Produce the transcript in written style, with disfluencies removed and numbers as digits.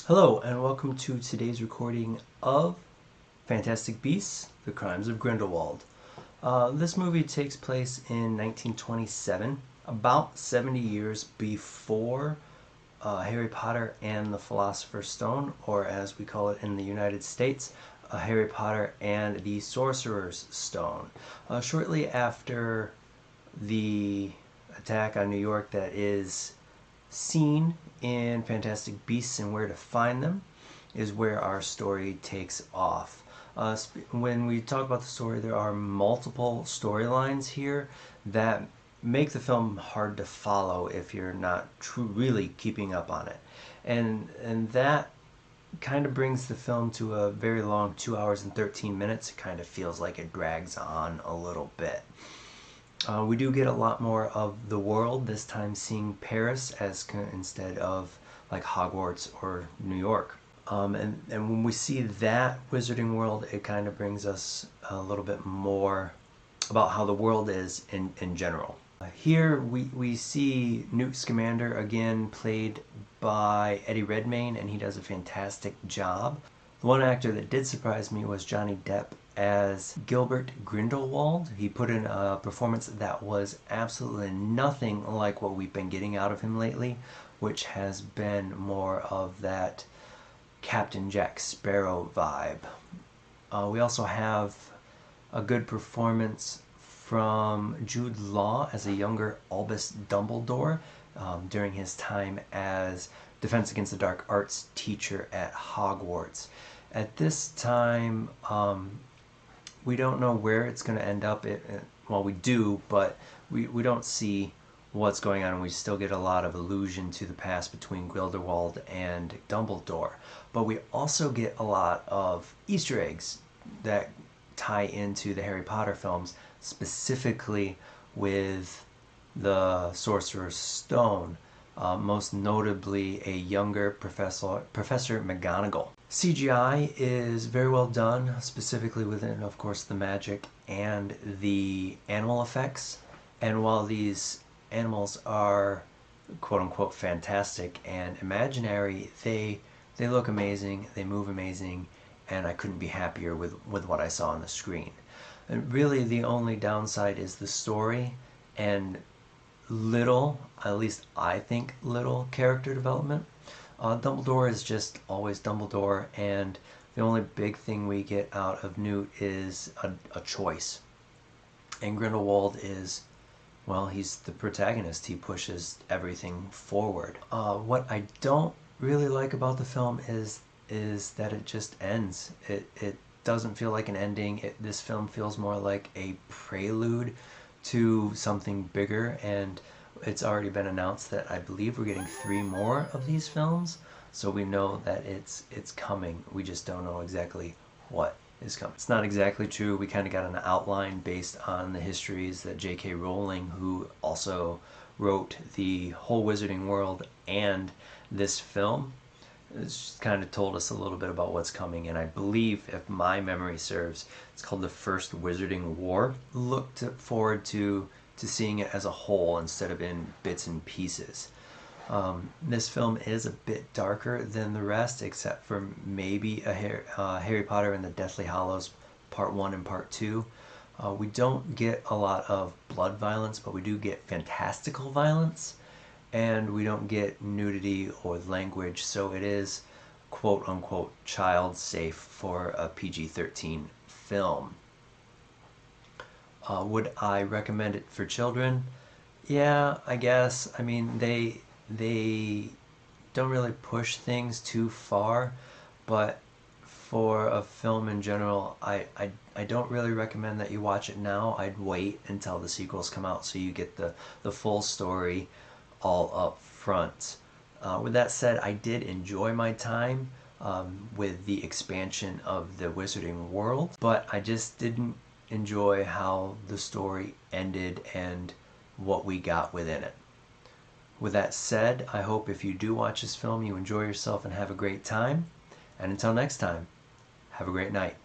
Hello and welcome to today's recording of Fantastic Beasts: The Crimes of Grindelwald. This movie takes place in 1927, about 70 years before Harry Potter and the Philosopher's Stone, or as we call it in the United States, Harry Potter and the Sorcerer's Stone. Shortly after the attack on New York that is seen in Fantastic Beasts and Where to Find Them is where our story takes off. When we talk about the story, there are multiple storylines here that make the film hard to follow if you're not really keeping up on it. And that kind of brings the film to a very long 2 hours and 13 minutes. It kind of feels like it drags on a little bit. We do get a lot more of the world, this time seeing Paris instead of like Hogwarts or New York. And when we see that wizarding world, it kind of brings us a little bit more about how the world is in general. Here we see Newt Scamander again played by Redmayne, and he does a fantastic job. The one actor that did surprise me was Johnny Depp as Gilbert Grindelwald. He put in a performance that was absolutely nothing like what we've been getting out of him lately, which has been more of that Captain Jack Sparrow vibe. We also have a good performance from Jude Law as a younger Albus Dumbledore during his time as Defense Against the Dark Arts teacher at Hogwarts. At this time, we don't know where it's going to end up. Well, we do, but we don't see what's going on. We still get a lot of allusion to the past between Grindelwald and Dumbledore. But we also get a lot of Easter eggs that tie into the Harry Potter films, specifically with the Sorcerer's Stone, most notably a younger Professor McGonagall. CGI is very well done, specifically within, of course, the magic and the animal effects. And while these animals are quote-unquote fantastic and imaginary, they look amazing, they move amazing, and I couldn't be happier with what I saw on the screen. And really the only downside is the story and little, at least I think, little character development. Dumbledore is just always Dumbledore, and the only big thing we get out of Newt is a choice. And Grindelwald is, well, he's the protagonist. He pushes everything forward. What I don't really like about the film is that it just ends. It doesn't feel like an ending. This film feels more like a prelude to something bigger, and it's already been announced that I believe we're getting 3 more of these films, so we know that it's coming. We just don't know exactly what is coming. It's not exactly true. We kind of got an outline based on the histories that J.K. Rowling, who also wrote the whole Wizarding World and this film, it's kind of told us a little bit about what's coming, and I believe, if my memory serves, it's called the First Wizarding War. Looked forward to seeing it as a whole instead of in bits and pieces. This film is a bit darker than the rest, except for maybe a Harry Potter and the Deathly Hallows Part 1 and Part 2. We don't get a lot of blood violence, but we do get fantastical violence, and we don't get nudity or language, so it is quote-unquote child safe for a PG-13 film. Would I recommend it for children? Yeah, I guess. I mean, they don't really push things too far, but for a film in general, I don't really recommend that you watch it now. I'd wait until the sequels come out so you get the full story all up front. With that said, I did enjoy my time with the expansion of the Wizarding World, but I just didn't enjoy how the story ended and what we got within it. With that said, I hope if you do watch this film, you enjoy yourself and have a great time. And until next time, have a great night.